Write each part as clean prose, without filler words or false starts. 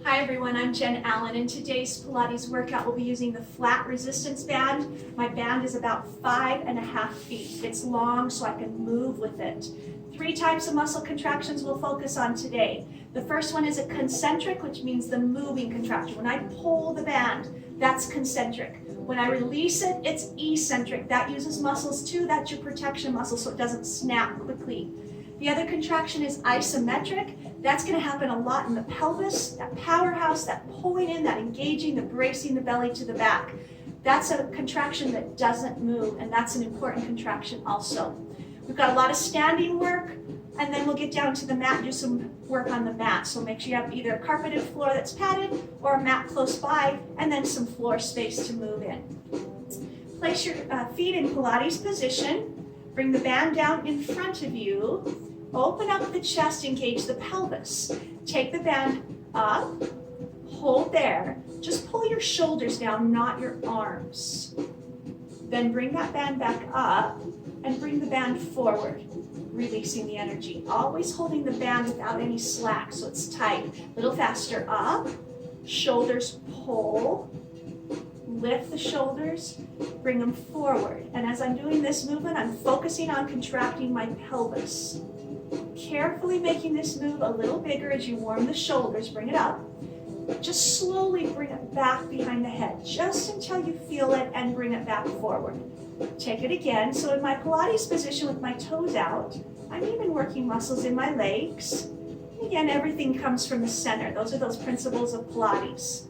Hi everyone, I'm Jen Allen. In today's Pilates workout, we'll be using the flat resistance band. My band is about 5.5 feet. It's long so I can move with it. 3 types of muscle contractions we'll focus on today. The first one is a concentric, which means the moving contraction. When I pull the band, that's concentric. When I release it, it's eccentric. That uses muscles too. That's your protection muscle so it doesn't snap quickly. The other contraction is isometric. That's going to happen a lot in the pelvis, that powerhouse, that pulling in, that engaging, the bracing the belly to the back. That's a contraction that doesn't move, and that's an important contraction also. We've got a lot of standing work, and then we'll get down to the mat and do some work on the mat. So make sure you have either a carpeted floor that's padded or a mat close by, and then some floor space to move in. Place your feet in Pilates position. Bring the band down in front of you. Open up the chest, engage the pelvis. Take the band up, hold there. Just pull your shoulders down, not your arms. Then bring that band back up and bring the band forward, releasing the energy. Always holding the band without any slack, so it's tight. A little faster, up, shoulders pull. Lift the shoulders, bring them forward. And as I'm doing this movement, I'm focusing on contracting my pelvis. Carefully making this move a little bigger as you warm the shoulders. Bring it up. Just slowly bring it back behind the head, just until you feel it, and bring it back forward. Take it again. So in my Pilates position with my toes out, I'm even working muscles in my legs. And again, everything comes from the center. Those are those principles of Pilates.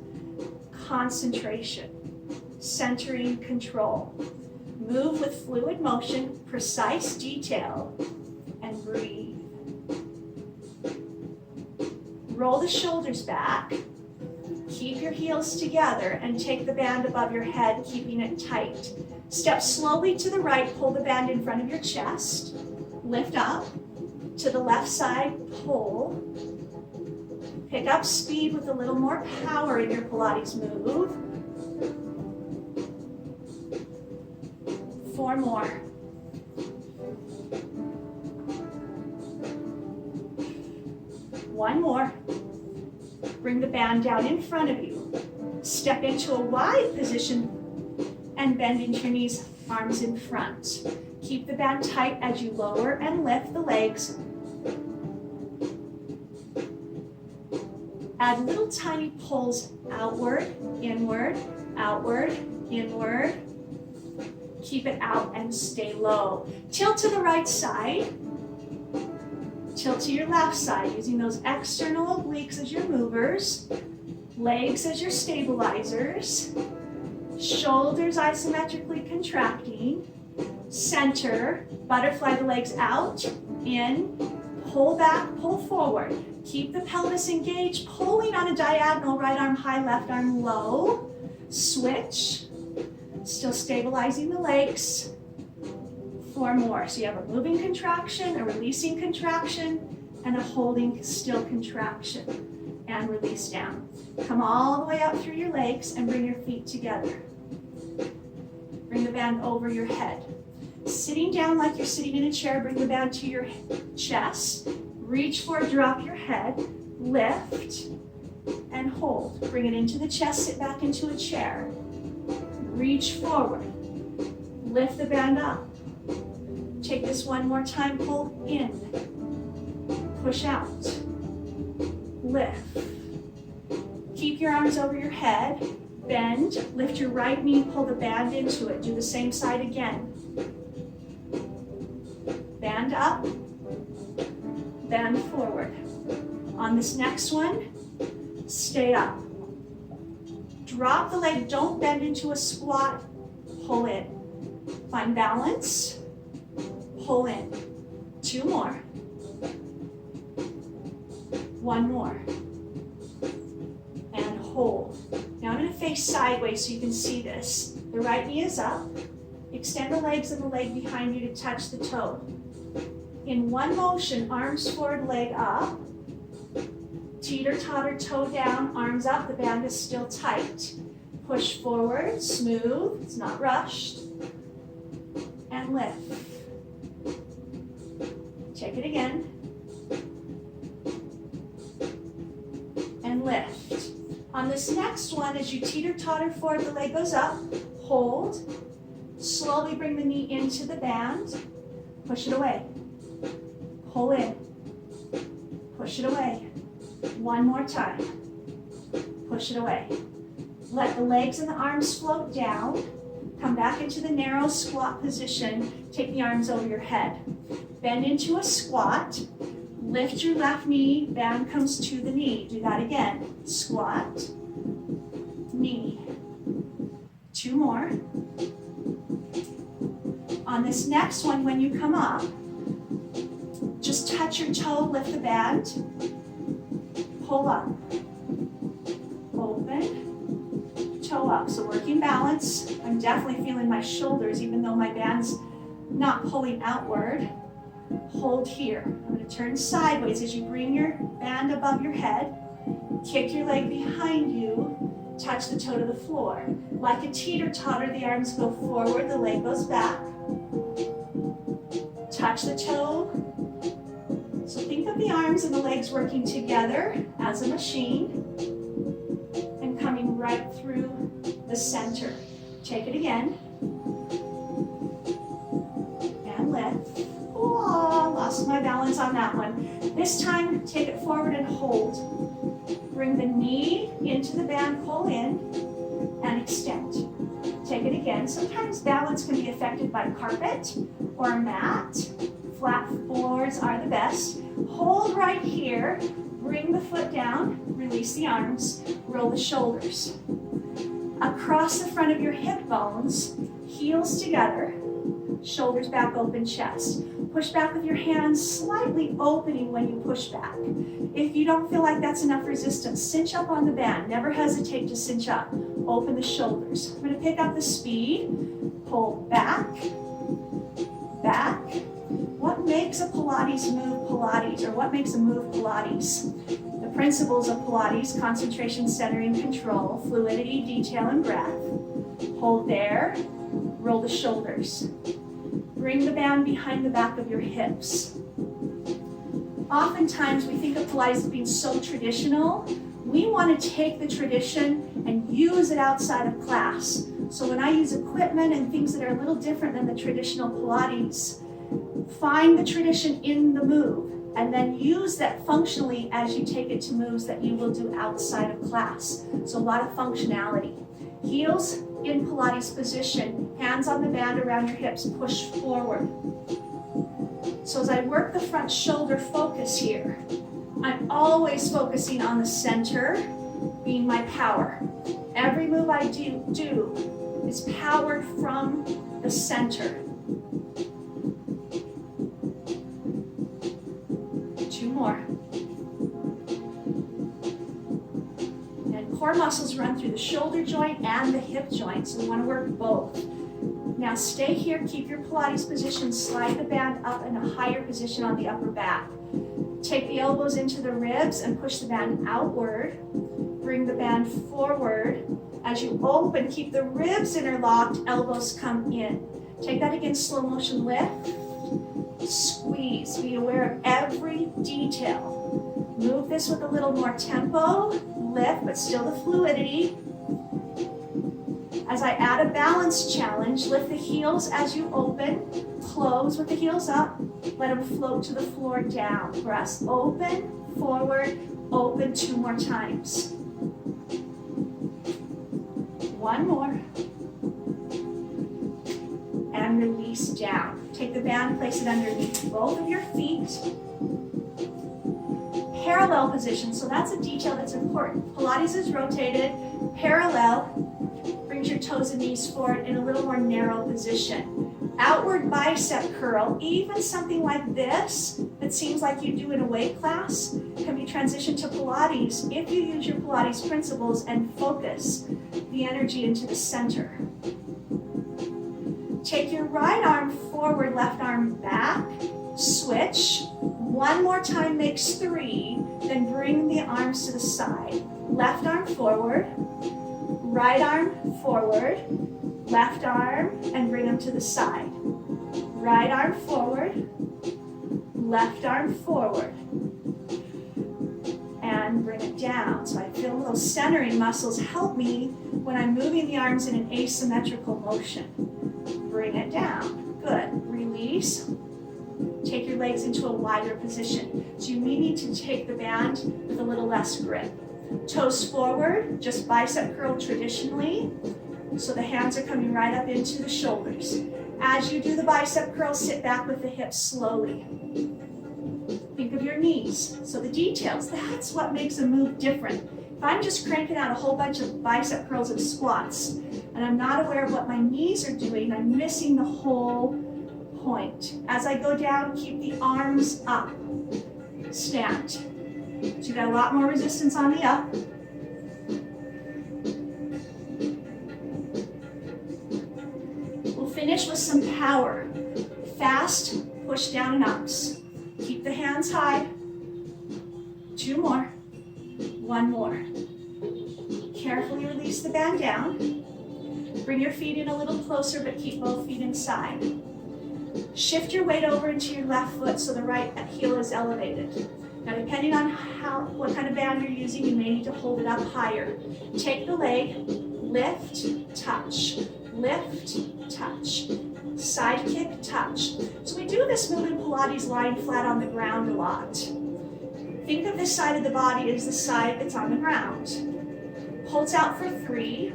Concentration. Centering, control. Move with fluid motion, precise detail, and breathe. Roll the shoulders back. Keep your heels together and take the band above your head, keeping it tight. Step slowly to the right, pull the band in front of your chest. Lift up. To the left side, pull. Pick up speed with a little more power in your Pilates move. 4 more. One more. Bring the band down in front of you. Step into a wide position and bend into your knees, arms in front. Keep the band tight as you lower and lift the legs. Add little tiny pulls outward, inward, inward. Keep it out and stay low. Tilt to the right side. Tilt to your left side, using those external obliques as your movers, legs as your stabilizers, shoulders isometrically contracting, center, butterfly the legs out, in, pull back, pull forward. Keep the pelvis engaged, pulling on a diagonal, right arm high, left arm low. Switch. Still stabilizing the legs. 4 more. So you have a moving contraction, a releasing contraction, and a holding still contraction. And release down. Come all the way up through your legs and bring your feet together. Bring the band over your head. Sitting down like you're sitting in a chair, bring the band to your chest. Reach for it, drop your head, lift, and hold. Bring it into the chest, sit back into a chair. Reach forward, lift the band up. Take this one more time, pull in, push out, lift. Keep your arms over your head, bend, lift your right knee, pull the band into it. Do the same side again. Band up, band forward. On this next one, stay up. Drop the leg, don't bend into a squat, pull in. Find balance, pull in. 2 more. 1 more. And hold. Now I'm going to face sideways so you can see this. The right knee is up. Extend the legs and the leg behind you to touch the toe. In one motion, arms forward, leg up. Teeter-totter, toe down, arms up, the band is still tight. Push forward, smooth, it's not rushed. And lift. Take it again. And lift. this next one, as you teeter-totter forward, the leg goes up, hold, slowly bring the knee into the band, push it away, pull in, push it away. One more time, push it away. Let the legs and the arms float down, come back into the narrow squat position, take the arms over your head. Bend into a squat, lift your left knee, band comes to the knee. Do that again, squat, knee. Two more. On this next one, when you come up, just touch your toe, lift the band, pull up, open, toe up. So working balance. I'm definitely feeling my shoulders, even though my band's not pulling outward. Hold here. I'm going to turn sideways as you bring your band above your head, kick your leg behind you, touch the toe to the floor. Like a teeter-totter, the arms go forward, the leg goes back. Touch the toe. So think of the arms and the legs working together as a machine and coming right through the center. Take it again. And lift. Oh, lost my balance on that one. This time, take it forward and hold. Bring the knee into the band, pull in, and extend. Take it again. Sometimes balance can be affected by carpet or a mat. Flat floors are the best. Hold right here. Bring the foot down, release the arms, roll the shoulders. Across the front of your hip bones, heels together, shoulders back, open chest. Push back with your hands slightly opening when you push back. If you don't feel like that's enough resistance, cinch up on the band. Never hesitate to cinch up. Open the shoulders. I'm going to pick up the speed. Pull back, back. What makes a Pilates move Pilates, or what makes a move Pilates? The principles of Pilates: concentration, centering, control, fluidity, detail, and breath. Hold there, roll the shoulders. Bring the band behind the back of your hips. Oftentimes we think of Pilates as being so traditional. We want to take the tradition and use it outside of class. So when I use equipment and things that are a little different than the traditional Pilates, find the tradition in the move and then use that functionally as you take it to moves that you will do outside of class. So a lot of functionality. Heels in Pilates position, hands on the band around your hips, push forward. So as I work the front shoulder focus here, I'm always focusing on the center being my power. Every move I do is powered from the center. Two more. And core muscles run through the shoulder joint and the hip joint, so we want to work both. Now stay here, keep your Pilates position, slide the band up in a higher position on the upper back. Take the elbows into the ribs and push the band outward. Bring the band forward. As you open, keep the ribs interlocked, elbows come in. Take that again, slow motion lift, squeeze. Be aware of every detail. Move this with a little more tempo, lift, but still the fluidity. As I add a balance challenge, lift the heels as you open, close with the heels up, let them float to the floor down. Press open, forward, open 2 more times. One more. And release down. Take the band, place it underneath both of your feet. Parallel position, so that's a detail that's important. Pilates is rotated, parallel. Brings your toes and knees forward in a little more narrow position. Outward bicep curl, even something like this that seems like you do in a weight class, can be transitioned to Pilates if you use your Pilates principles and focus the energy into the center. Take your right arm forward, left arm back, switch. One more time makes 3, then bring the arms to the side. Left arm forward, right arm forward, left arm, and bring them to the side. Right arm forward, left arm forward. and bring it down. So I feel those centering muscles help me when I'm moving the arms in an asymmetrical motion. Bring it down. Good. Release. Take your legs into a wider position. So you may need to take the band with a little less grip. Toes forward, just bicep curl traditionally. So the hands are coming right up into the shoulders. As you do the bicep curl, sit back with the hips slowly. Think of your knees. So the details, that's what makes a move different. If I'm just cranking out a whole bunch of bicep curls and squats, and I'm not aware of what my knees are doing, I'm missing the whole point. As I go down, keep the arms up. Stand. So you got a lot more resistance on the up. We'll finish with some power. Fast, push down and ups. Keep the hands high. 2 more. 1 more. Carefully release the band down. Bring your feet in a little closer, but keep both feet inside. Shift your weight over into your left foot so the right heel is elevated. Now, depending on what kind of band you're using, you may need to hold it up higher. Take the leg, lift, touch, lift, touch, side kick, touch. So we do this move in Pilates lying flat on the ground a lot. Think of this side of the body as the side that's on the ground. Pulse out for 3.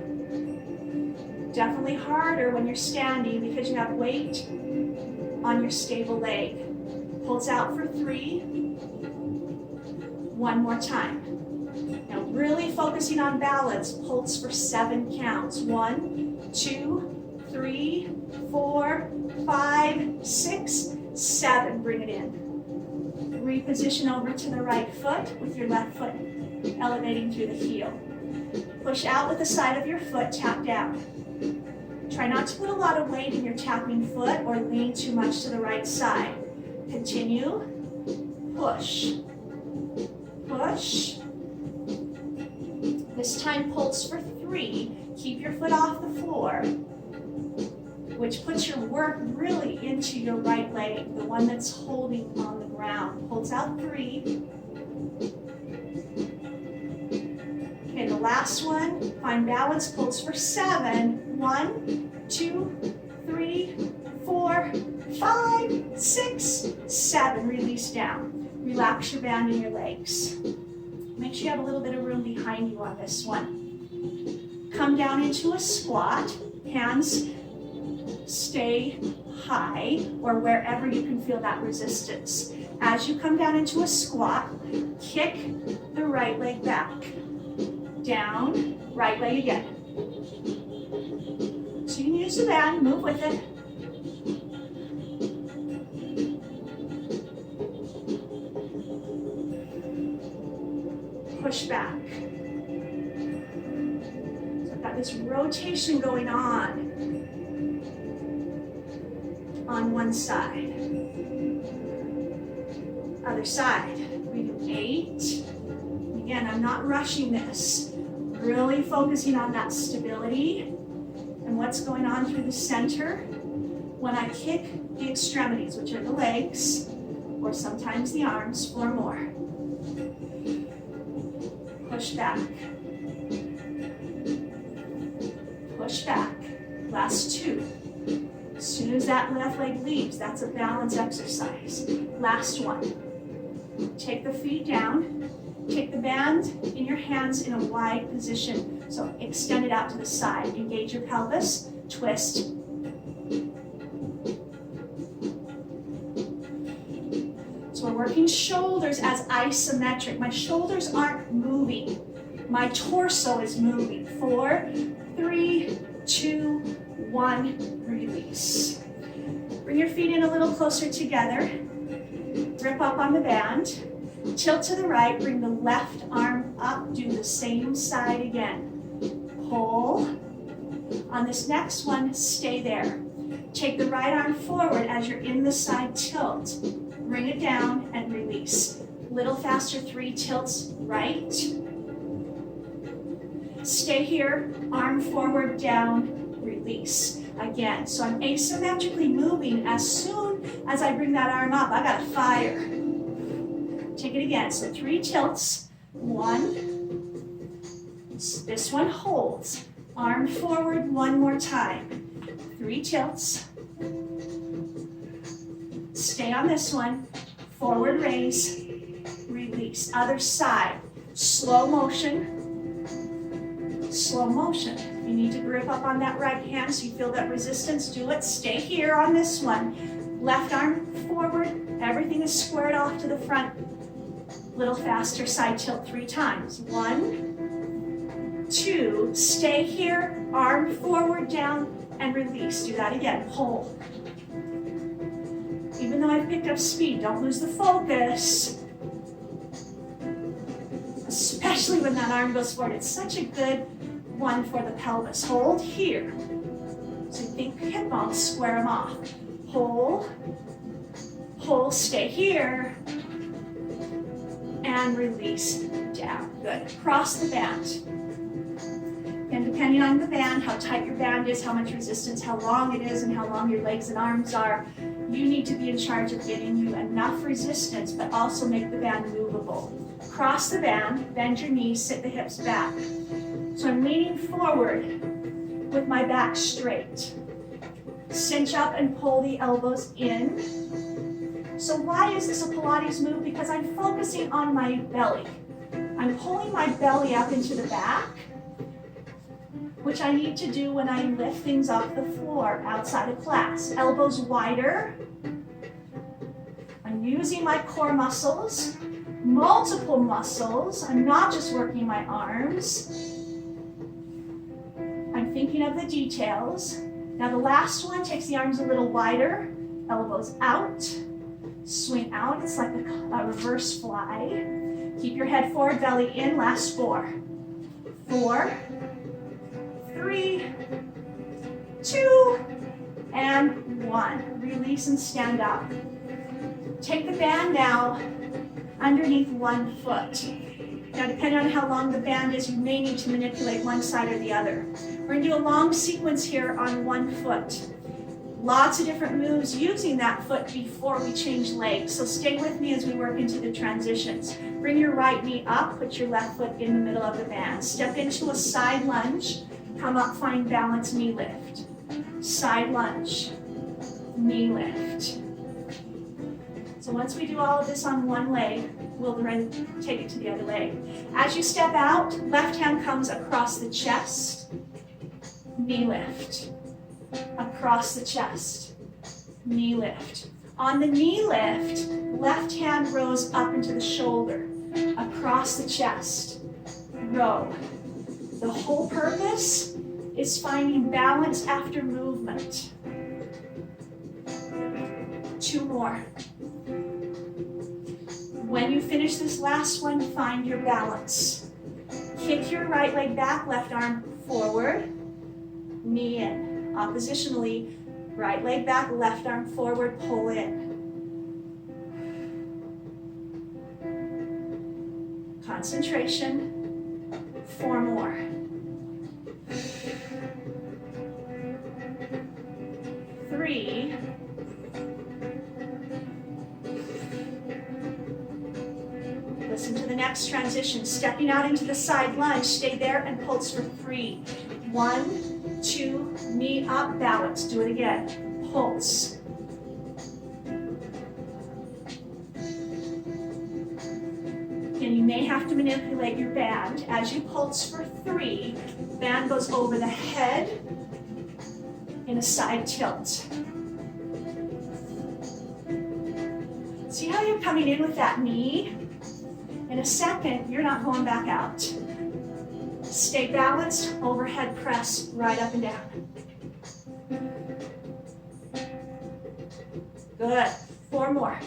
Definitely harder when you're standing because you have weight on your stable leg. Pulse out for 3. 1 more time. Now really focusing on balance, pulse for 7 counts. 1, 2, 3, 4, 5, 6, 7. Bring it in. Reposition over to the right foot with your left foot elevating through the heel. Push out with the side of your foot, tap down. Try not to put a lot of weight in your tapping foot or lean too much to the right side. Continue. Push. Push. This time pulse for 3. Keep your foot off the floor, which puts your work really into your right leg, the one that's holding on the ground. Pulse out 3. Okay, the last one, find balance, pulse for 7. 1, 2, 3, 4, 5, 6, 7. Release down. Relax your band in your legs. Make sure you have a little bit of room behind you on this one. Come down into a squat. Hands stay high or wherever you can feel that resistance. As you come down into a squat, kick the right leg back. Down, right leg again. So you can use the band, move with it. Push back. So I've got this rotation going on one side. Other side. We do 8. Again, I'm not rushing this. Really focusing on that stability and what's going on through the center. When I kick the extremities, which are the legs, or sometimes the arms, 4 more. Push back. Push back. Last 2. As soon as that left leg leaves, that's a balance exercise. Last one. Take the feet down. Take the band in your hands in a wide position. So extend it out to the side. Engage your pelvis. Twist. So we're working shoulders as isometric. My shoulders aren't moving. My torso is moving. 4, 3, 2, 1, release. Bring your feet in a little closer together. Grip up on the band. Tilt to the right, bring the left arm up, do the same side again. Pull. On this next one, stay there. Take the right arm forward as you're in the side tilt. Bring it down and release. Little faster, 3 tilts, right. Stay here, arm forward, down, release. Again, so I'm asymmetrically moving. As soon as I bring that arm up, I gotta fire. Take it again, so 3 tilts, 1. This one holds. Arm forward one more time. 3 tilts. Stay on this one. Forward raise, release. Other side. Slow motion. Slow motion. You need to grip up on that right hand so you feel that resistance. Do it. Stay here on this one. Left arm forward. Everything is squared off to the front. Little faster. Side tilt 3 times. 1, 2. Stay here. Arm forward, down, and release. Do that again. Pull. Even though I've picked up speed, don't lose the focus. Especially when that arm goes forward. It's such a good one for the pelvis. Hold here. So you think hip bones, square them off. Pull, pull, stay here. And release down. Good. Cross the band. And depending on the band, how tight your band is, how much resistance, how long it is, and how long your legs and arms are, you need to be in charge of getting you enough resistance, but also make the band movable. Cross the band, bend your knees, sit the hips back. So I'm leaning forward with my back straight. Cinch up and pull the elbows in. So why is this a Pilates move? Because I'm focusing on my belly. I'm pulling my belly up into the back, which I need to do when I lift things off the floor outside of class. Elbows wider. I'm using my core muscles, multiple muscles. I'm not just working my arms. I'm thinking of the details. Now the last one takes the arms a little wider, elbows out, swing out. It's like a reverse fly. Keep your head forward, belly in. Last 4. 4, 3, 2, and 1. Release and stand up. Take the band now underneath one foot. Now, depending on how long the band is, you may need to manipulate one side or the other. We're going to do a long sequence here on one foot. Lots of different moves using that foot before we change legs. So stay with me as we work into the transitions. Bring your right knee up, put your left foot in the middle of the band. Step into a side lunge. Come up, find balance, knee lift. Side lunge, knee lift. So once we do all of this on one leg, we'll then take it to the other leg. As you step out, left hand comes across the chest, knee lift. Across the chest, knee lift. On the knee lift, left hand rows up into the shoulder, across the chest, row. The whole purpose is finding balance after movement. 2 more. When you finish this last one, find your balance. Kick your right leg back, left arm forward, knee in. Oppositionally, right leg back, left arm forward, pull in. Concentration. 4 more. 3. Listen to the next transition. Stepping out into the side lunge, stay there and pulse for 3. 1, 2, knee up, balance. Do it again. Pulse. And you may have to manipulate your band. As you pulse for 3, band goes over the head in a side tilt. See how you're coming in with that knee? In a second, you're not going back out. Stay balanced, overhead press, right up and down. Good. 4 more.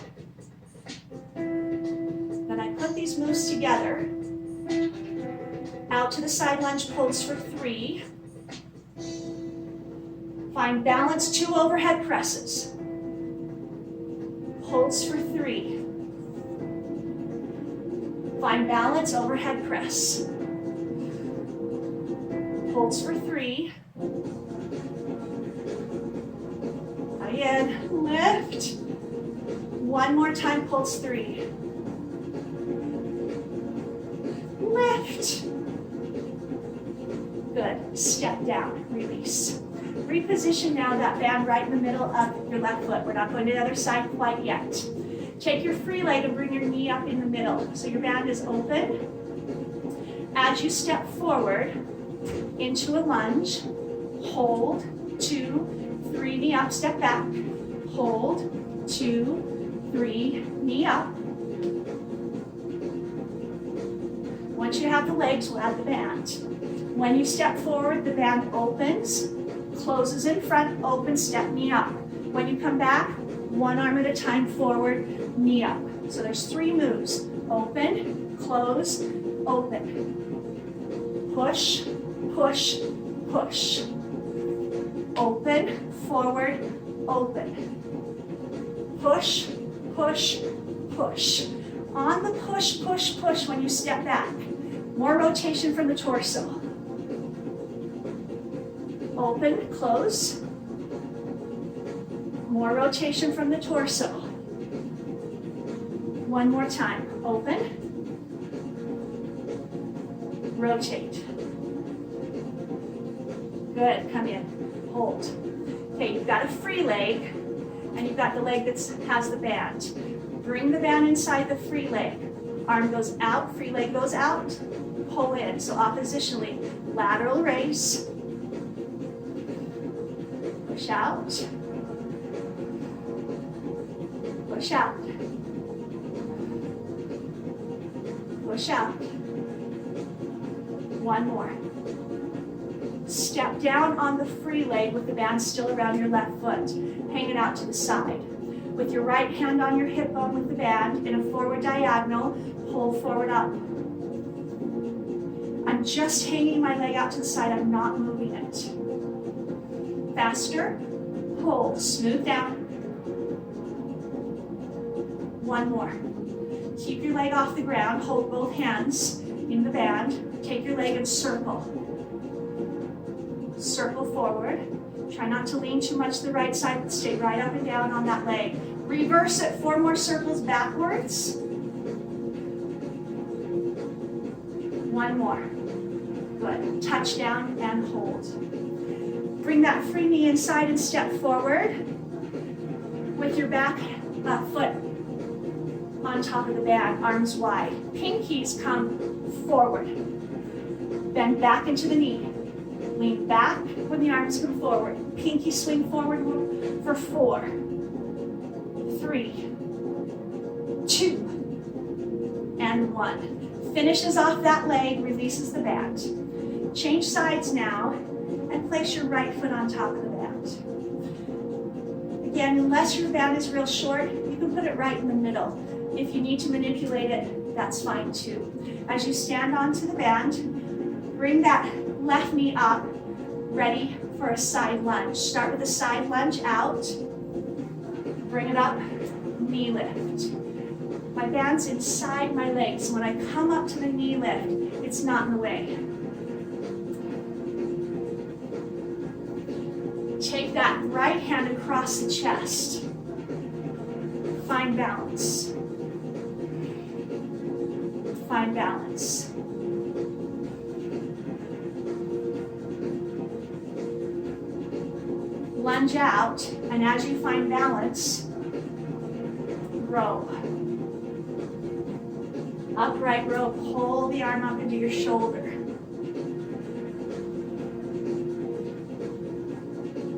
Then I put these moves together. Out to the side lunge, pulse for 3. Find balance, 2 overhead presses. Pulse for 3. Find balance, overhead press. Pulse for 3. Again, lift. 1 more time, pulse 3. lift. Good. Step down, release. Reposition now that band right in the middle of your left foot. We're not going to the other side quite yet. Take your free leg and bring your knee up in the middle. So your band is open. As you step forward into a lunge, hold, 2, 3, knee up, step back. Hold, 2, 3, knee up. Once you have the legs, we'll add the band. When you step forward, the band opens, closes in front, open, step, knee up. When you come back, one arm at a time forward, knee up. So there's 3 moves. Open, close, open. Push, push, push. Open, forward, open. Push, push, push. On the push, push, push when you step back. More rotation from the torso. Open, close. More rotation from the torso. One more time. Open. Rotate. Good. Come in. Hold. Okay, you've got a free leg, and you've got the leg that has the band. Bring the band inside the free leg. Arm goes out, free leg goes out. Pull in. So oppositionally, lateral raise. Push out. Push out. Push out. One more. Step down on the free leg with the band still around your left foot, hanging out to the side. With your right hand on your hip bone with the band in a forward diagonal, pull forward up. I'm just hanging my leg out to the side, I'm not moving it. Faster, pull, smooth down. One more. Keep your leg off the ground, hold both hands in the band. Take your leg and circle. Circle forward. Try not to lean too much to the right side, but stay right up and down on that leg. Reverse it, 4 more circles backwards. One more. Good. Touch down and hold. Bring that free knee inside and step forward with your back foot on top of the band, arms wide. Pinkies come forward. Bend back into the knee. Lean back when the arms come forward. Pinky swing forward for 4, 3, 2, and 1. Finishes off that leg, releases the band. Change sides now and place your right foot on top of the band. Again, unless your band is real short, you can put it right in the middle. If you need to manipulate it, that's fine too. As you stand onto the band, bring that left knee up, ready for a side lunge. Start with a side lunge out, bring it up, knee lift. My band's inside my legs, so when I come up to the knee lift, it's not in the way. Take that right hand across the chest. Find balance. Find balance. Lunge out, and as you find balance, row. Upright row, pull the arm up into your shoulder.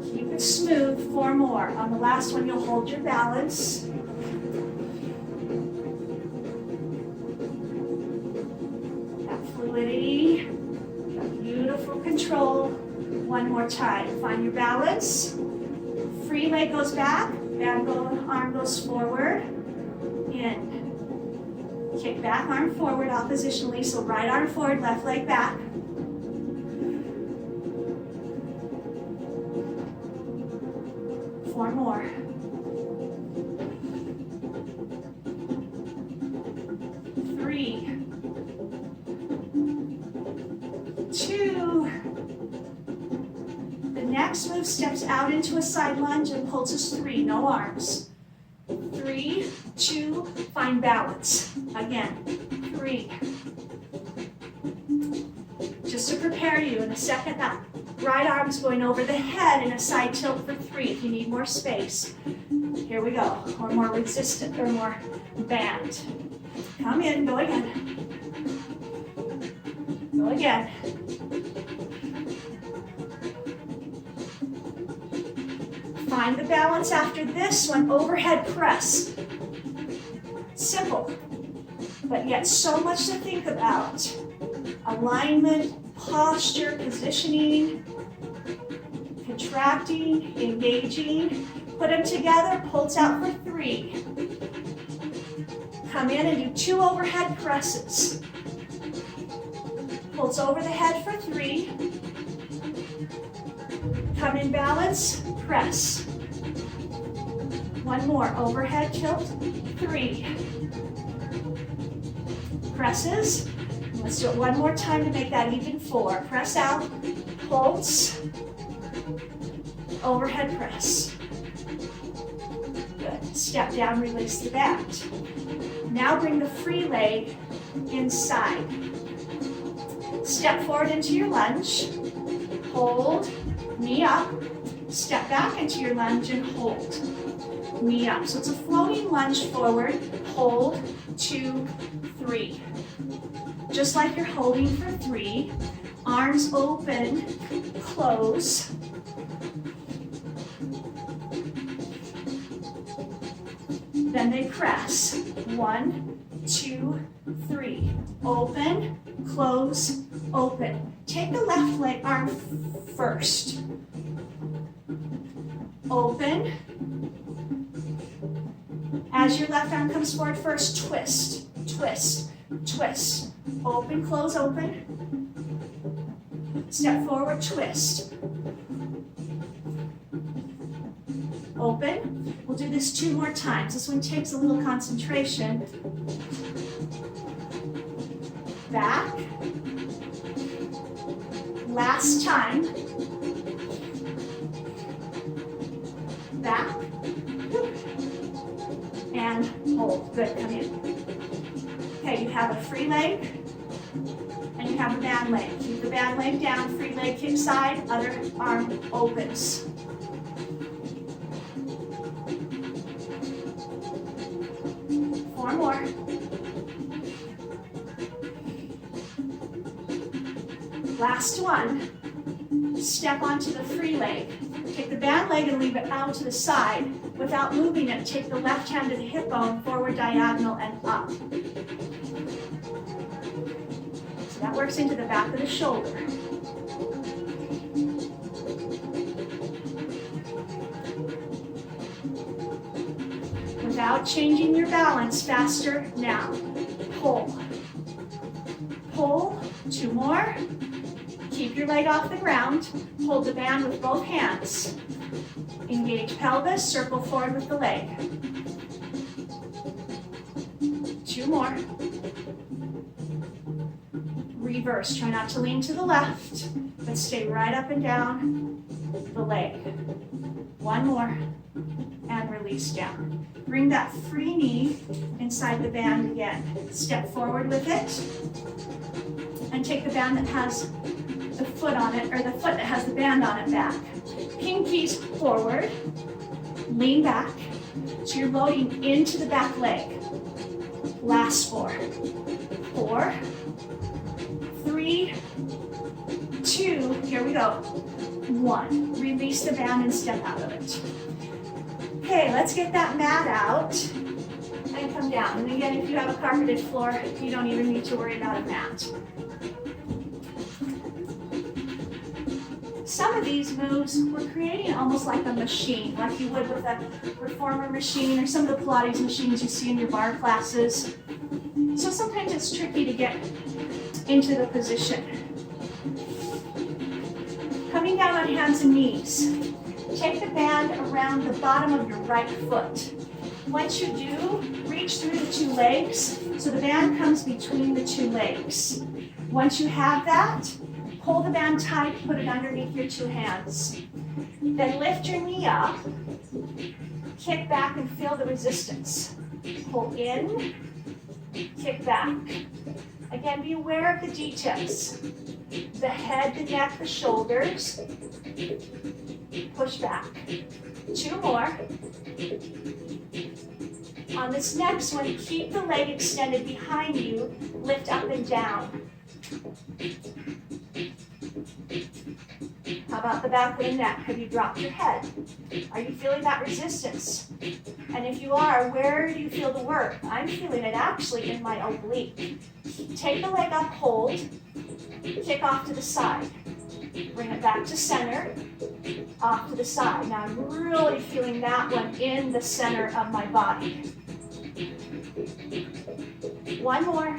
Keep it smooth, 4 more. On the last one, you'll hold your balance. That fluidity, that beautiful control. One more time. Find your balance. Free leg goes back, arm goes forward, in. Kick back, arm forward oppositionally, so right arm forward, left leg back. Four more. Three. 2. The next move steps out into a side lunge and pulls us 3, no arms. 3, 2, find balance. Again, 3, Just to prepare you, in a second, that right arm's going over the head in a side tilt for 3 if you need more space. Here we go, or more resistant, or more band. Come in, go again. Go again. Find the balance after this one, overhead press. Simple, but yet so much to think about. Alignment, posture, positioning, contracting, engaging. Put them together, pulse out for 3. Come in and do 2 overhead presses. Pulse over the head for 3. Come in balance, press. One more, overhead tilt, 3. Presses. Let's do it one more time to make that even 4. Press out, pulse, overhead press. Good. Step down, release the band. Now bring the free leg inside. Step forward into your lunge. Hold, knee up. Step back into your lunge and hold. Knee up. So it's a floating lunge forward. Hold, 2, 3. Just like you're holding for 3. Arms open, close. Then they press. 1, 2, 3. Open, close, open. Take the left leg arm first. Open. As your left arm comes forward first, twist, twist, twist. Open, close, open. Step forward, twist. Open. We'll do this 2 more times. This one takes a little concentration. Back. Last time. Back. And hold. Good, come in. Okay, you have a free leg, and you have a band leg. Keep the band leg down, free leg kick side, other arm opens. Four more. Last one. Step onto the free leg. Take the band leg and leave it out to the side. Without moving it, take the left hand to the hip bone, forward diagonal and up. So that works into the back of the shoulder. Without changing your balance, faster now. Pull. Pull, 2 more. Keep your leg off the ground. Hold the band with both hands. Engage pelvis, circle forward with the leg. 2 more. Reverse, try not to lean to the left, but stay right up and down the leg. 1 more, and release down. Bring that free knee inside the band again. Step forward with it, and take the band that has the foot on it, or the foot that has the band on it back. Pinkies forward, lean back, so you're loading into the back leg. Last 4. 4, 3, 2, here we go. 1, release the band and step out of it. Okay, let's get that mat out and come down. And again, if you have a carpeted floor, you don't even need to worry about a mat. Some of these moves, we're creating almost like a machine, like you would with a reformer machine or some of the Pilates machines you see in your bar classes. So sometimes it's tricky to get into the position. Coming down on hands and knees. Take the band around the bottom of your right foot. Once you do, reach through the 2 legs, so the band comes between the 2 legs. Once you have that, pull the band tight, put it underneath your 2 hands. Then lift your knee up, kick back and feel the resistance. Pull in, kick back. Again, be aware of the details. The head, the neck, the shoulders. Push back. 2 more. On this next one, keep the leg extended behind you. Lift up and down. How about the back of the neck? Have you dropped your head? Are you feeling that resistance? And if you are, where do you feel the work? I'm feeling it actually in my oblique. Take the leg up, hold, kick off to the side. Bring it back to center, off to the side. Now I'm really feeling that one in the center of my body. 1 more.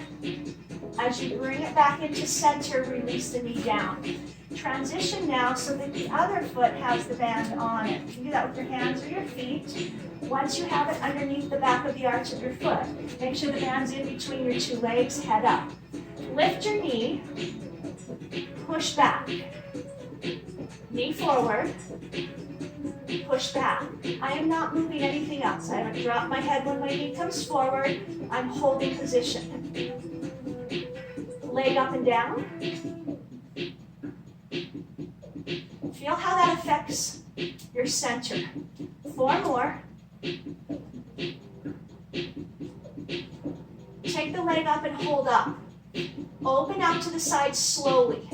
As you bring it back into center, release the knee down. Transition now so that the other foot has the band on it. You can do that with your hands or your feet. Once you have it underneath the back of the arch of your foot, make sure the band's in between your 2 legs, head up. Lift your knee, push back. Knee forward, push back. I am not moving anything else. I haven't dropped my head when my knee comes forward. I'm holding position. Leg up and down. Feel how that affects your center. 4 more. Take the leg up and hold up. Open out to the side slowly.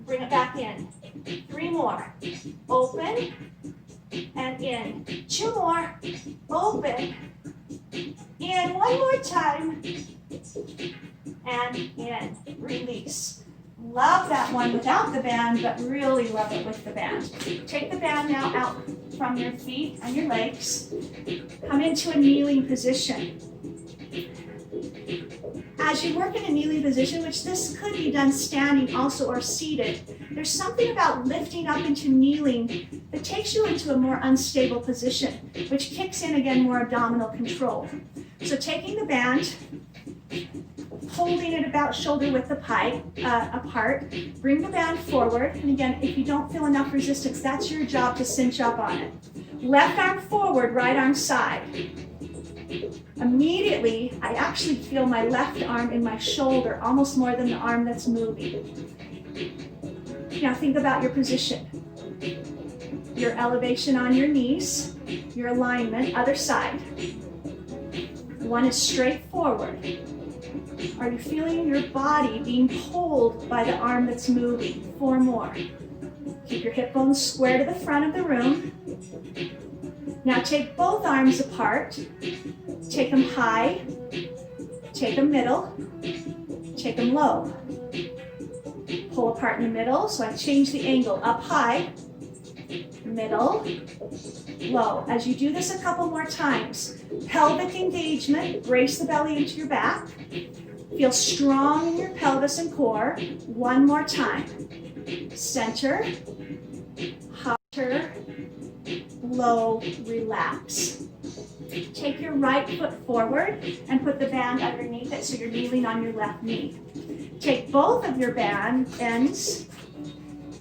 Bring it back in. 3 more. Open and in. 2 more. Open. In. 1 more time. And in. Release. Love that one without the band, but really love it with the band. Take the band now out from your feet and your legs. Come into a kneeling position. As you work in a kneeling position, which this could be done standing also or seated, there's something about lifting up into kneeling that takes you into a more unstable position, which kicks in again more abdominal control. So taking the band, holding it about shoulder width apart, bring the band forward, and again, if you don't feel enough resistance, that's your job to cinch up on it. Left arm forward, right arm side. Immediately, I actually feel my left arm in my shoulder, almost more than the arm that's moving. Now think about your position. Your elevation on your knees, your alignment, other side. One is straight forward. Are you feeling your body being pulled by the arm that's moving? 4 more. Keep your hip bones square to the front of the room. Now take both arms apart. Take them high, take them middle, take them low. Pull apart in the middle, so I change the angle. Up high, middle, low. As you do this a couple more times, pelvic engagement, brace the belly into your back. Feel strong in your pelvis and core. 1 more time. Center, higher, low, relax. Take your right foot forward and put the band underneath it so you're kneeling on your left knee. Take both of your band ends,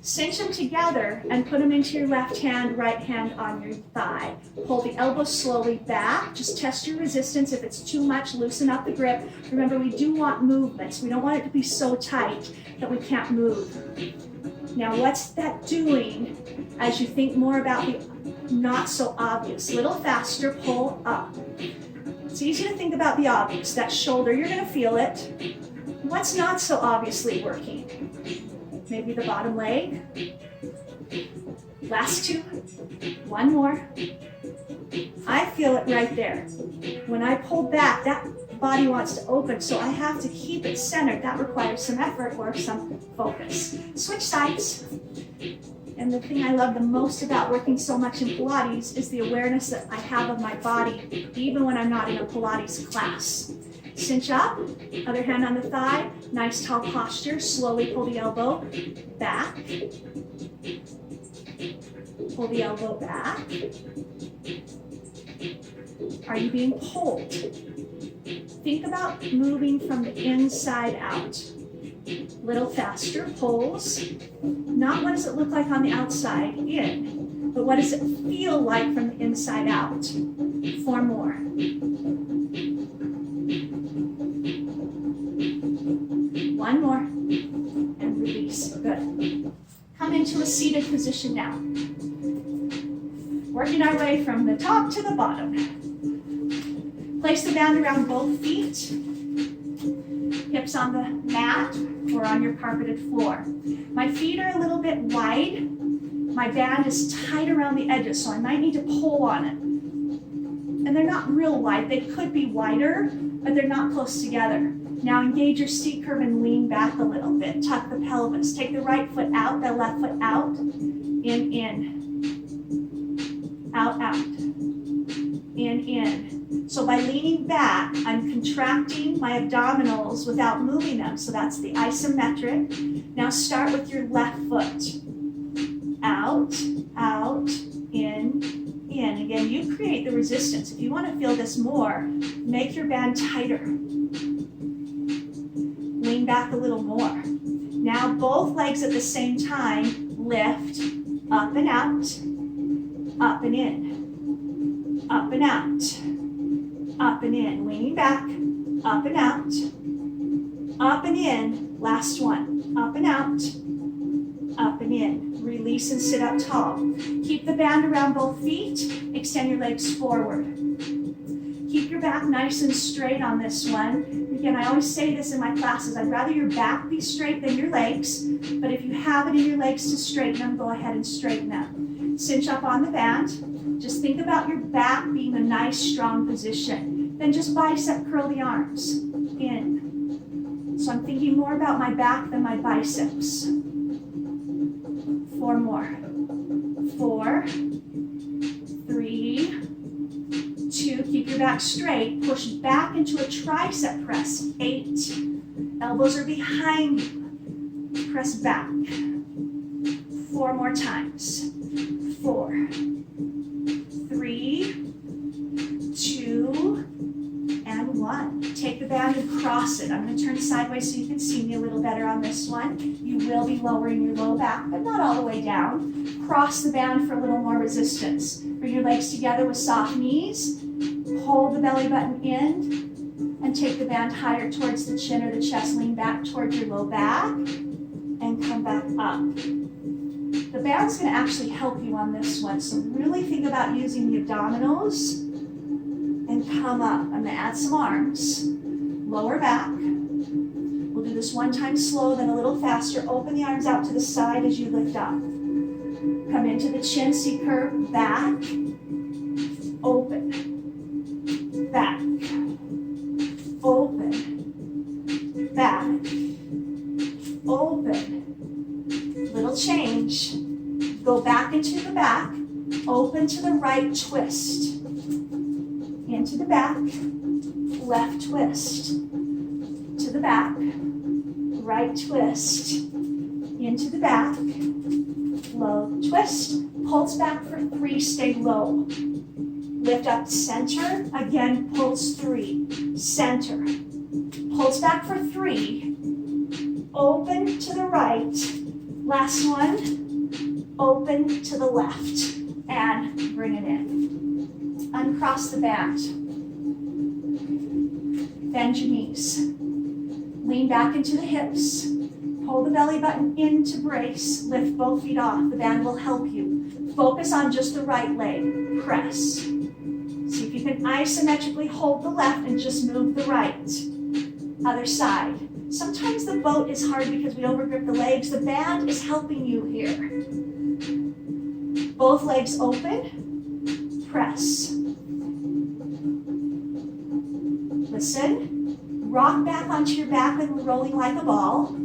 cinch them together and put them into your left hand, right hand on your thigh. Pull the elbows slowly back. Just test your resistance. If it's too much, loosen up the grip. Remember, we do want movements. We don't want it to be so tight that we can't move. Now, what's that doing as you think more about the not so obvious? Little faster, pull up. It's easy to think about the obvious. That shoulder, you're going to feel it. What's not so obviously working? Maybe the bottom leg. Last 2. 1 more. I feel it right there. When I pull back, that body wants to open, so I have to keep it centered. That requires some effort or some focus. Switch sides. And the thing I love the most about working so much in Pilates is the awareness that I have of my body, even when I'm not in a Pilates class. Cinch up, other hand on the thigh, nice tall posture, slowly pull the elbow back. Pull the elbow back. Are you being pulled? Think about moving from the inside out. Little faster pulls. Not what does it look like on the outside in, but what does it feel like from the inside out? 4 more. 1 more. And position now. Working our way from the top to the bottom. Place the band around both feet, hips on the mat or on your carpeted floor. My feet are a little bit wide. My band is tight around the edges, so I might need to pull on it. And they're not real wide. They could be wider, but they're not close together. Now engage your seat curve and lean back a little bit. Tuck the pelvis. Take the right foot out, the left foot out. In. Out, out. In. So by leaning back, I'm contracting my abdominals without moving them. So that's the isometric. Now start with your left foot. Out, out, in. Again, you create the resistance. If you want to feel this more, make your band tighter. Lean back a little more. Now both legs at the same time, lift, up and out, up and in, up and out, up and in. Leaning back, up and out, up and in. Last one, up and out, up and in. Release and sit up tall. Keep the band around both feet. Extend your legs forward. Keep your back nice and straight on this one. Again, I always say this in my classes. I'd rather your back be straight than your legs. But if you have it in your legs to straighten them, go ahead and straighten them. Cinch up on the band. Just think about your back being a nice, strong position. Then just bicep curl the arms. In. So I'm thinking more about my back than my biceps. 4 more. 4, 3, 2. Keep your back straight. Push back into a tricep press. 8. Elbows are behind you. Press back. 4 more times. 4, 3, 2, and 1. Take the band and cross it. I'm going to turn sideways so you can see me a little better on this one. You will be lowering your low back, but not all the way down. Cross the band for a little more resistance. Bring your legs together with soft knees. Hold the belly button in and take the band higher towards the chin or the chest. Lean back towards your low back and come back up. The band's going to actually help you on this one, so really think about using the abdominals and come up. I'm going to add some arms. Lower back. We'll do this one time slow, then a little faster. Open the arms out to the side as you lift up. Come into the chin, seat curve, back, open, back, open, back, open. Little change. Go back into the back, open to the right, twist. Into the back, left twist. To the back, right twist. Into the back, low twist. Pulse back for 3, stay low. Lift up center, again pulse 3, center. Pulse back for 3, open to the right. Last one, open to the left, and bring it in. Uncross the band. Bend your knees. Lean back into the hips. Pull the belly button in to brace. Lift both feet off. The band will help you. Focus on just the right leg. Press. See if you can isometrically hold the left and just move the right. Other side. Sometimes the boat is hard because we overgrip the legs. The band is helping you here. Both legs open. Press. Listen. Rock back onto your back and rolling like a ball.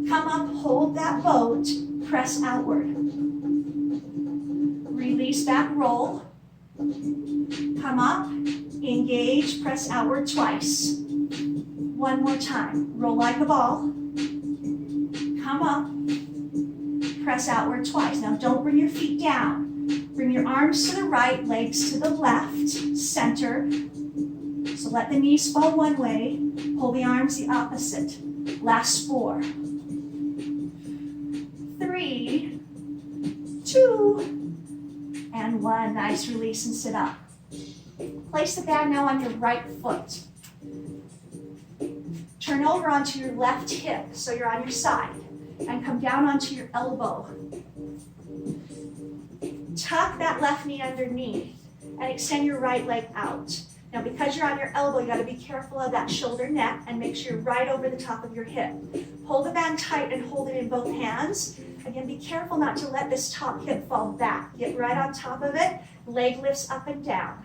Come up, hold that boat, press outward. Release back, roll. Come up, engage, press outward twice. One more time. Roll like a ball. Come up, press outward twice. Now don't bring your feet down. Bring your arms to the right, legs to the left, center. So let the knees fall one way, pull the arms the opposite. Last 4, 3, 2, and 1. Nice release and sit up. Place the band now on your right foot. Turn over onto your left hip, so you're on your side, and come down onto your elbow. Tuck that left knee underneath and extend your right leg out. Now, because you're on your elbow, you got to be careful of that shoulder neck and make sure you're right over the top of your hip. Pull the band tight and hold it in both hands. Again, be careful not to let this top hip fall back. Get right on top of it. Leg lifts up and down.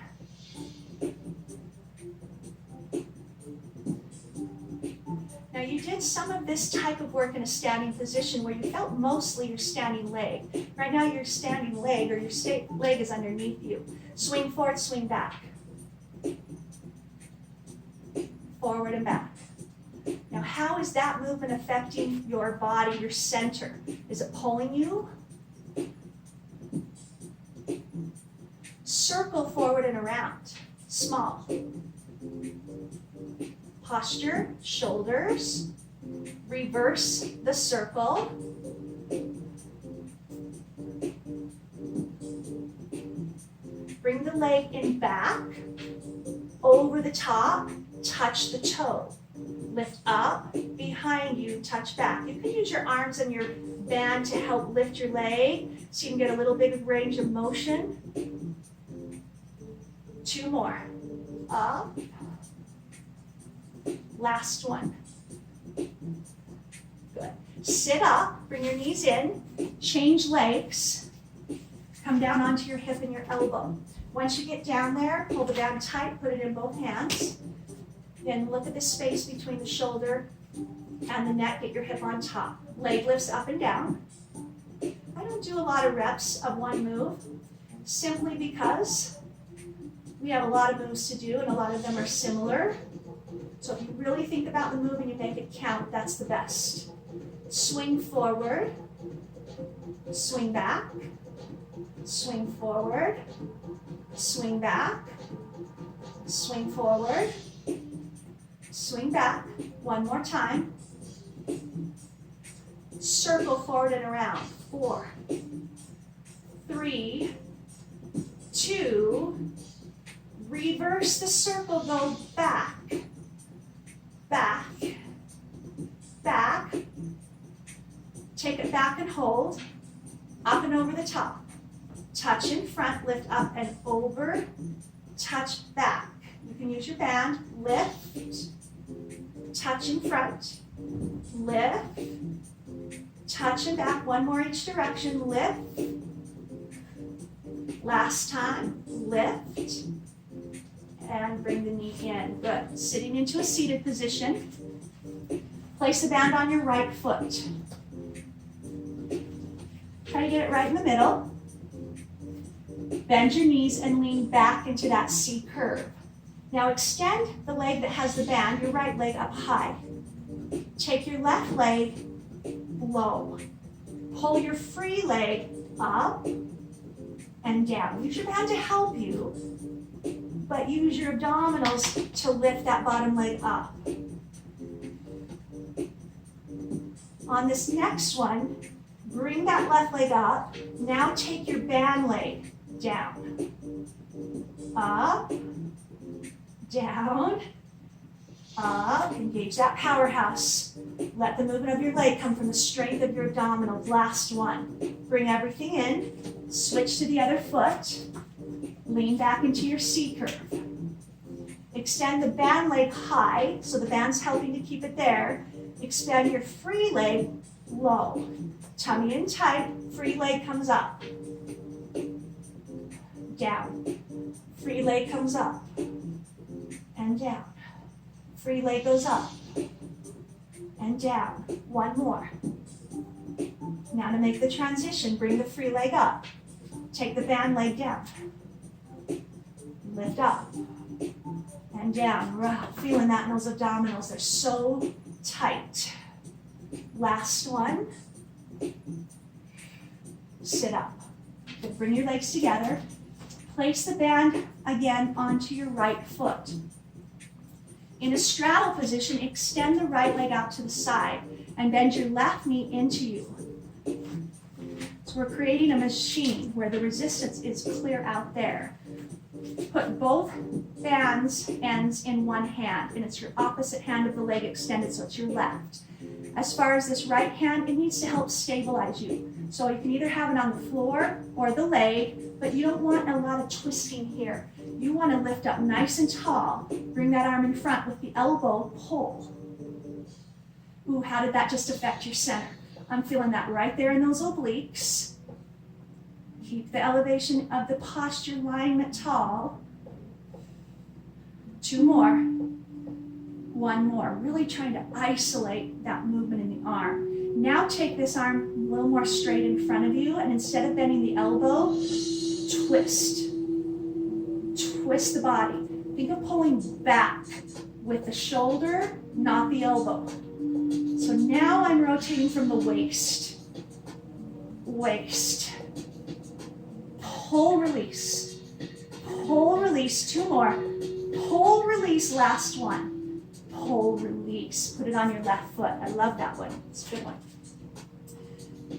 Now, you did some of this type of work in a standing position where you felt mostly your standing leg. Right now, your standing leg or your leg is underneath you. Swing forward, swing back. Forward and back. Now, how is that movement affecting your body, your center? Is it pulling you? Circle forward and around. Small. Posture, shoulders. Reverse the circle. Bring the leg in back. Over the top. Touch the toe. Lift up, behind you, touch back. You can use your arms and your band to help lift your leg so you can get a little bit of range of motion. 2 more. Up. Last one. Good. Sit up, bring your knees in, change legs, come down onto your hip and your elbow. Once you get down there, hold the band tight, put it in both hands. Then look at the space between the shoulder and the neck, get your hip on top. Leg lifts up and down. I don't do a lot of reps of one move, simply because we have a lot of moves to do and a lot of them are similar. So if you really think about the move and you make it count, that's the best. Swing forward, swing back, swing forward, swing back, swing forward, swing back. One more time. Circle forward and around. 4, 3, 2, reverse the circle, go back, back, back. Take it back and hold, up and over the top. Touch in front, lift up and over, touch back. You can use your band, lift, touch in front, lift, touch and back. One more each direction, lift. Last time, lift, and bring the knee in. Good. Sitting into a seated position. Place the band on your right foot. Try to get it right in the middle. Bend your knees and lean back into that C curve. Now extend the leg that has the band, your right leg up high. Take your left leg low. Pull your free leg up and down. Use your band to help you, but use your abdominals to lift that bottom leg up. On this next one, bring that left leg up. Now take your band leg down. Up, down, up. Engage that powerhouse. Let the movement of your leg come from the strength of your abdominals. Last one. Bring everything in. Switch to the other foot. Lean back into your C curve. Extend the band leg high, so the band's helping to keep it there. Extend your free leg low. Tummy in tight, free leg comes up. Down. Free leg comes up. And down. Free leg goes up. And down. One more. Now to make the transition, bring the free leg up. Take the band leg down. Lift up. And down. Wow, feeling that in those abdominals. They're so tight. Last one. Sit up. Good. Bring your legs together. Place the band again onto your right foot. In a straddle position, extend the right leg out to the side and bend your left knee into you. So we're creating a machine where the resistance is clear out there. Put both bands ends in one hand, and it's your opposite hand of the leg extended, so it's your left. As far as this right hand, it needs to help stabilize you. So you can either have it on the floor or the leg, but you don't want a lot of twisting here. You want to lift up nice and tall. Bring that arm in front with the elbow, pull. Ooh, how did that just affect your center? I'm feeling that right there in those obliques. Keep the elevation of the posture alignment tall. 2 more. 1 more. Really trying to isolate that movement in the arm. Now take this arm a little more straight in front of you, and instead of bending the elbow, twist. Twist the body. Think of pulling back with the shoulder, not the elbow. So now I'm rotating from the waist. Waist. Pull, release. Pull, release. 2 more. Pull, release. Last one. Pull, release. Put it on your left foot. I love that one. It's a good one.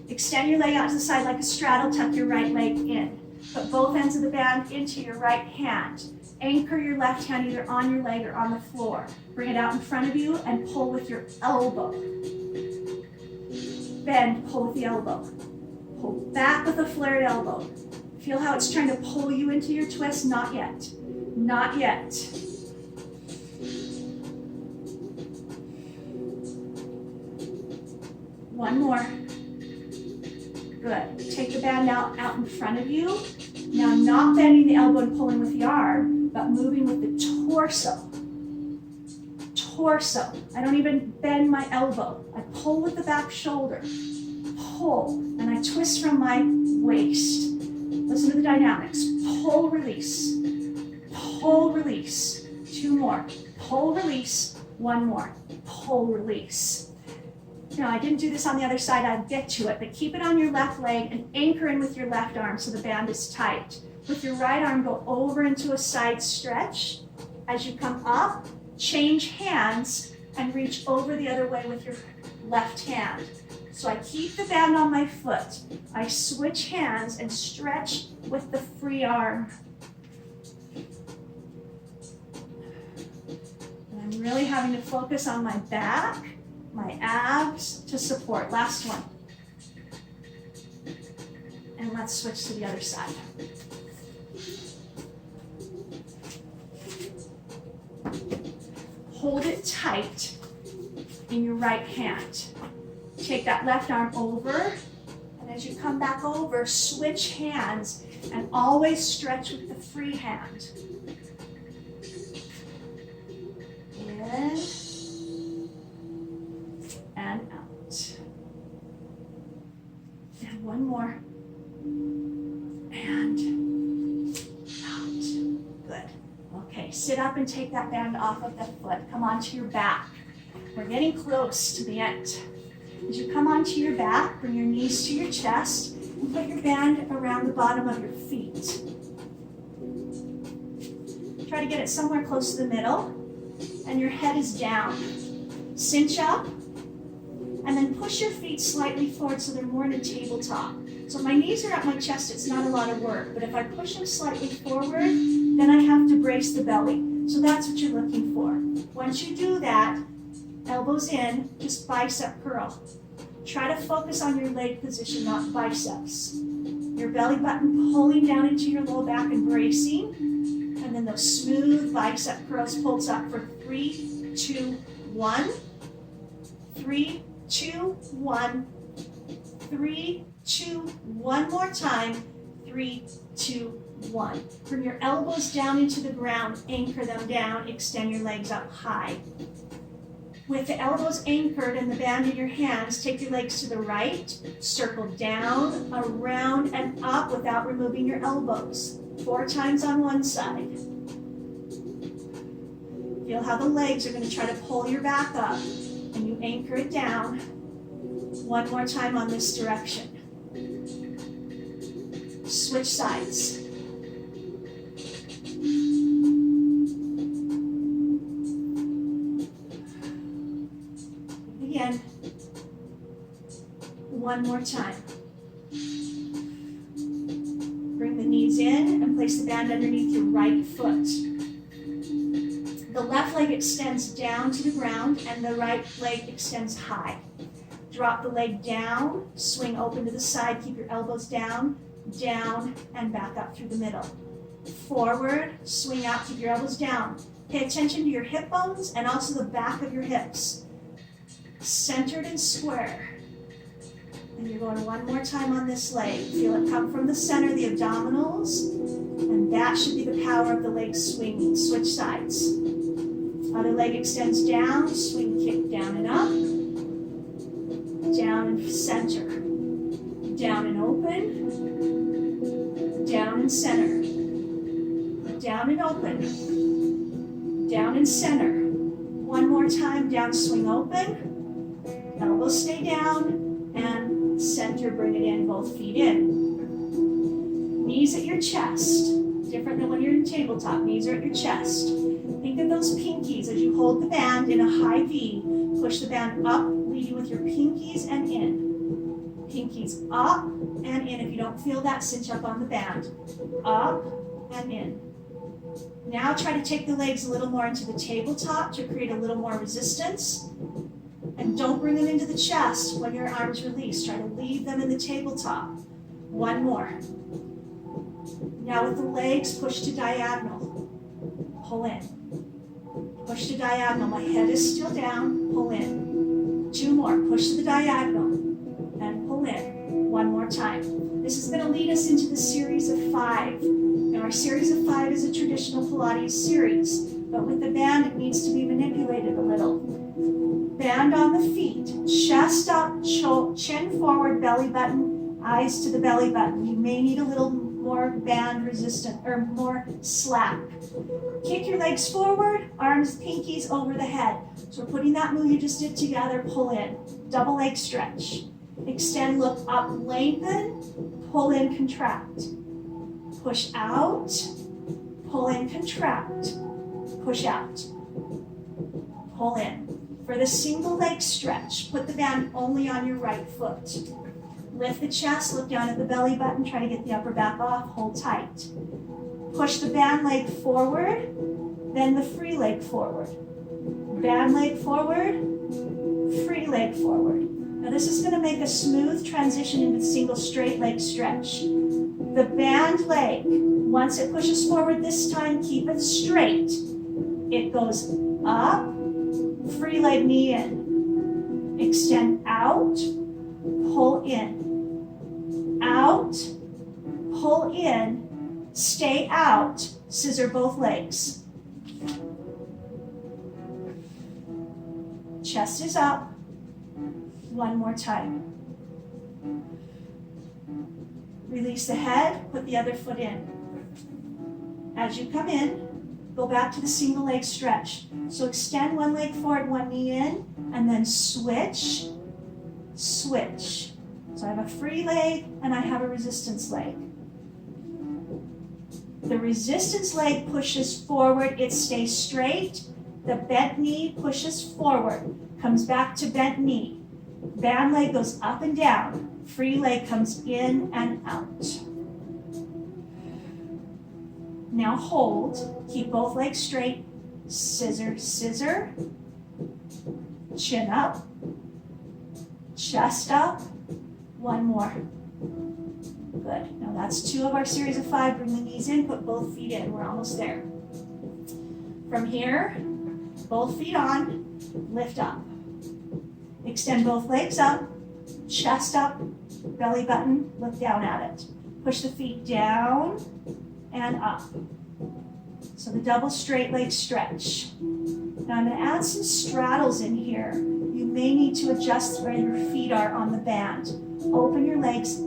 Extend your leg out to the side like a straddle. Tuck your right leg in. Put both ends of the band into your right hand. Anchor your left hand either on your leg or on the floor. Bring it out in front of you and pull with your elbow. Bend, pull with the elbow. Pull back with a flared elbow. Feel how it's trying to pull you into your twist? Not yet. Not yet. One more. Good. Take the band out in front of you. Now not bending the elbow and pulling with the arm, but moving with the torso. Torso. I don't even bend my elbow. I pull with the back shoulder. Pull. And I twist from my waist. Listen to the dynamics. Pull, release. Pull, release. 2 more. Pull, release. 1 more. Pull, release. Now, I didn't do this on the other side. I'll get to it, but keep it on your left leg and anchor in with your left arm so the band is tight. With your right arm, go over into a side stretch. As you come up, change hands and reach over the other way with your left hand. So I keep the band on my foot. I switch hands and stretch with the free arm. And I'm really having to focus on my back, my abs to support. Last one. And let's switch to the other side. Hold it tight in your right hand. Take that left arm over, and as you come back over, switch hands and always stretch with the free hand. In and out. And one more. And out. Good. Okay, sit up and take that band off of the foot. Come onto your back. We're getting close to the end. As you come onto your back, bring your knees to your chest and put your band around the bottom of your feet. Try to get it somewhere close to the middle, and your head is down. Cinch up, and then push your feet slightly forward so they're more in a tabletop. So my knees are at my chest, it's not a lot of work, but if I push them slightly forward, then I have to brace the belly. So that's what you're looking for. Once you do that, elbows in, just bicep curl. Try to focus on your leg position, not biceps. Your belly button pulling down into your low back and bracing. And then those smooth bicep curls pulls up for 3, 2, 1. 3, 2, 1. 3, 2, 1 more time. 3, 2, 1. Bring your elbows down into the ground, anchor them down, extend your legs up high. With the elbows anchored and the band in your hands, take your legs to the right, circle down, around, and up without removing your elbows. 4 times on one side. Feel how the legs are going to try to pull your back up, and you anchor it down. 1 more time on this direction. Switch sides. Again, 1 more time. Bring the knees in and place the band underneath your right foot. The left leg extends down to the ground and the right leg extends high. Drop the leg down, swing open to the side, keep your elbows down, down, and back up through the middle. Forward, swing out, keep your elbows down. Pay attention to your hip bones and also the back of your hips. Centered and square. And you're going one more time on this leg. Feel it come from the center, the abdominals, and that should be the power of the leg swinging. Switch sides. Other leg extends down, swing, kick, down and up. Down and center. Down and open. Down and center. Down and open. Down and center. One more time, down, swing, open. Elbows stay down, and center, bring it in, both feet in. Knees at your chest. Different than when you're in tabletop. Knees are at your chest. Think of those pinkies as you hold the band in a high V. Push the band up, leading with your pinkies and in. Pinkies up and in. If you don't feel that, cinch up on the band. Up and in. Now try to take the legs a little more into the tabletop to create a little more resistance. And don't bring them into the chest when your arms release. Try to leave them in the tabletop. One more. Now with the legs, push to diagonal. Pull in. Push to diagonal. My head is still down. Pull in. Two more. Push to the diagonal. And pull in. One more time. This is going to lead us into the series of 5. Now our series of 5 is a traditional Pilates series. But with the band, it needs to be manipulated a little. Band on the feet, chest up, chin forward, belly button, eyes to the belly button. You may need a little more band resistant or more slack. Kick your legs forward, arms, pinkies over the head. So we're putting that move you just did together, pull in. Double leg stretch. Extend, look up, lengthen, pull in, contract. Push out, pull in, contract. Push out, pull in. For the single leg stretch, put the band only on your right foot. Lift the chest, look down at the belly button, try to get the upper back off, hold tight. Push the band leg forward, then the free leg forward. Band leg forward, free leg forward. Now this is going to make a smooth transition into single straight leg stretch. The band leg, once it pushes forward this time, keep it straight. It goes up, free leg knee in. Extend out, pull in. Out, pull in, stay out, scissor both legs. Chest is up. One more time. Release the head, put the other foot in. As you come in, go back to the single leg stretch. So extend one leg forward, one knee in, and then switch, switch. So I have a free leg and I have a resistance leg. The resistance leg pushes forward, it stays straight. The bent knee pushes forward, comes back to bent knee. Band leg goes up and down. Free leg comes in and out. Now hold, keep both legs straight, scissor, scissor, chin up, chest up, one more. Good, now that's 2 of our series of 5, bring the knees in, put both feet in, we're almost there. From here, both feet on, lift up. Extend both legs up, chest up, belly button, look down at it. Push the feet down and up. So the double straight leg stretch. Now I'm going to add some straddles in here. You may need to adjust where your feet are on the band. Open your legs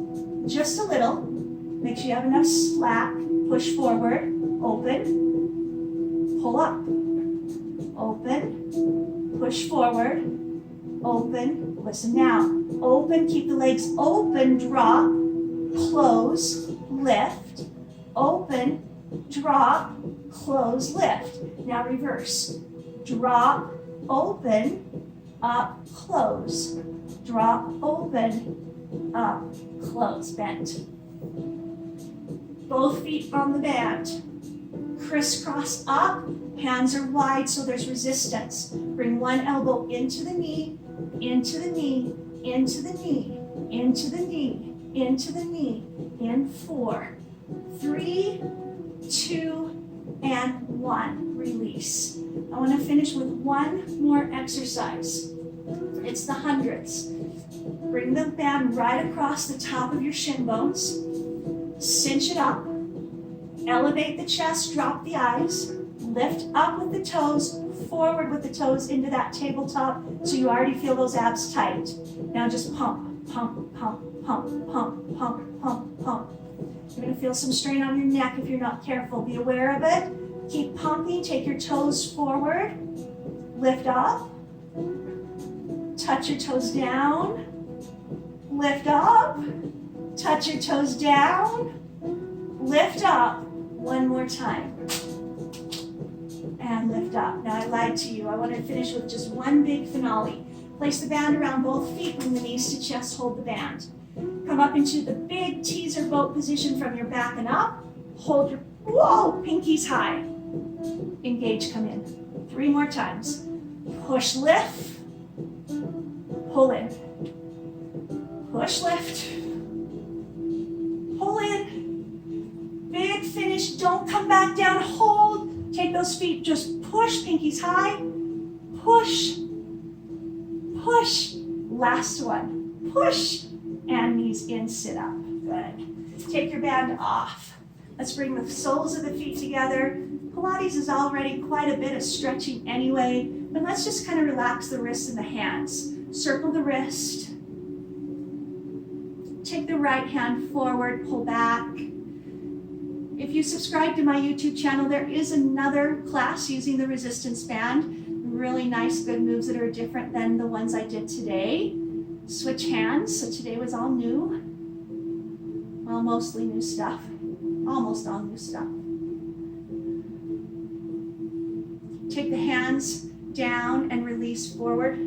just a little. Make sure you have enough slack. Push forward, open, pull up, open, push forward, open. Listen now. Open, keep the legs open, drop, close, lift, open, drop, close, lift. Now reverse. Drop, open, up, close. Drop, open, up, close, bend. Both feet on the band. Crisscross up, hands are wide so there's resistance. Bring one elbow into the knee, into the knee, into the knee, into the knee, in 4, 3, 2, and 1. Release. I want to finish with one more exercise. It's the hundreds. Bring the band right across the top of your shin bones. Cinch it up. Elevate the chest, drop the eyes. Lift up with the toes, forward with the toes into that tabletop so you already feel those abs tight. Now just pump, pump, pump, pump, pump, pump, pump, pump. You're going to feel some strain on your neck if you're not careful. Be aware of it. Keep pumping. Take your toes forward. Lift up. Touch your toes down. Lift up. Touch your toes down. Lift up. One more time. And lift up. Now I lied to you. I want to finish with just one big finale. Place the band around both feet, bring the knees to chest, hold the band. Come up into the big teaser boat position from your back and up. Hold your, whoa, pinkies high. Engage, come in. 3 more times. Push, lift. Pull in. Push, lift. Pull in. Big finish, don't come back down, hold. Take those feet, just push, pinkies high. Push. Push. Last one. Push. And knees in, sit up. Good. Take your band off. Let's bring the soles of the feet together. Pilates is already quite a bit of stretching anyway, but let's just kind of relax the wrists and the hands. Circle the wrist. Take the right hand forward, pull back. If you subscribe to my YouTube channel, there is another class using the resistance band. Really nice, good moves that are different than the ones I did today. Switch hands, so today was all new. Well, mostly new stuff. Almost all new stuff. Take the hands down and release forward.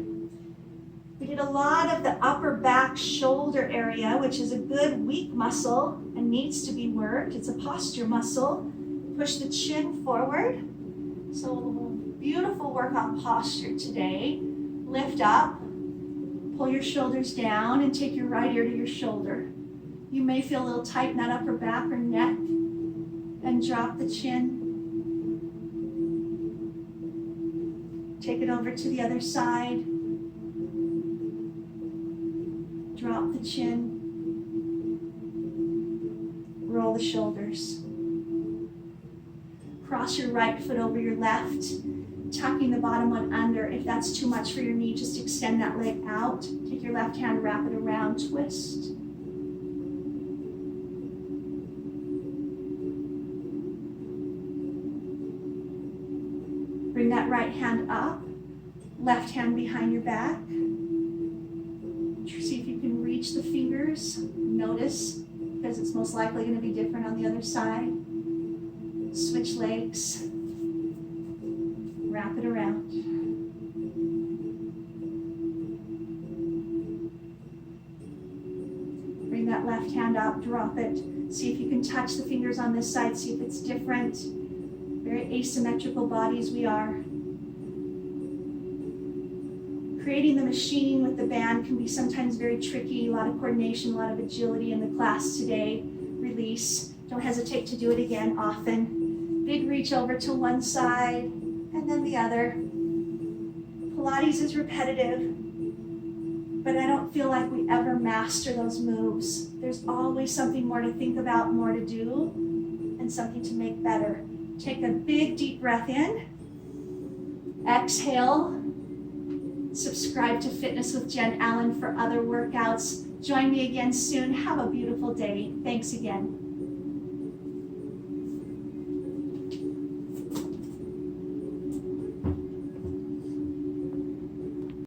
We did a lot of the upper back shoulder area, which is a good weak muscle and needs to be worked. It's a posture muscle. Push the chin forward. So beautiful work on posture today. Lift up. Pull your shoulders down and take your right ear to your shoulder. You may feel a little tight in that upper back or neck. And drop the chin. Take it over to the other side. Drop the chin. Roll the shoulders. Cross your right foot over your left, tucking the bottom one under. If that's too much for your knee, just extend that leg out. Take your left hand, wrap it around, twist. Bring that right hand up, left hand behind your back. See if you can reach the fingers. Notice, because it's most likely going to be different on the other side. Switch legs. Wrap it around. Bring that left hand up, drop it. See if you can touch the fingers on this side, see if it's different. Very asymmetrical bodies we are. Creating the machining with the band can be sometimes very tricky, a lot of coordination, a lot of agility in the class today. Release. Don't hesitate to do it again often. Big reach over to one side and then the other. Pilates is repetitive, but I don't feel like we ever master those moves. There's always something more to think about, more to do, and something to make better. Take a big deep breath in. Exhale. Subscribe to Fitness with Jenn Allen for other workouts. Join me again soon. Have a beautiful day. Thanks again.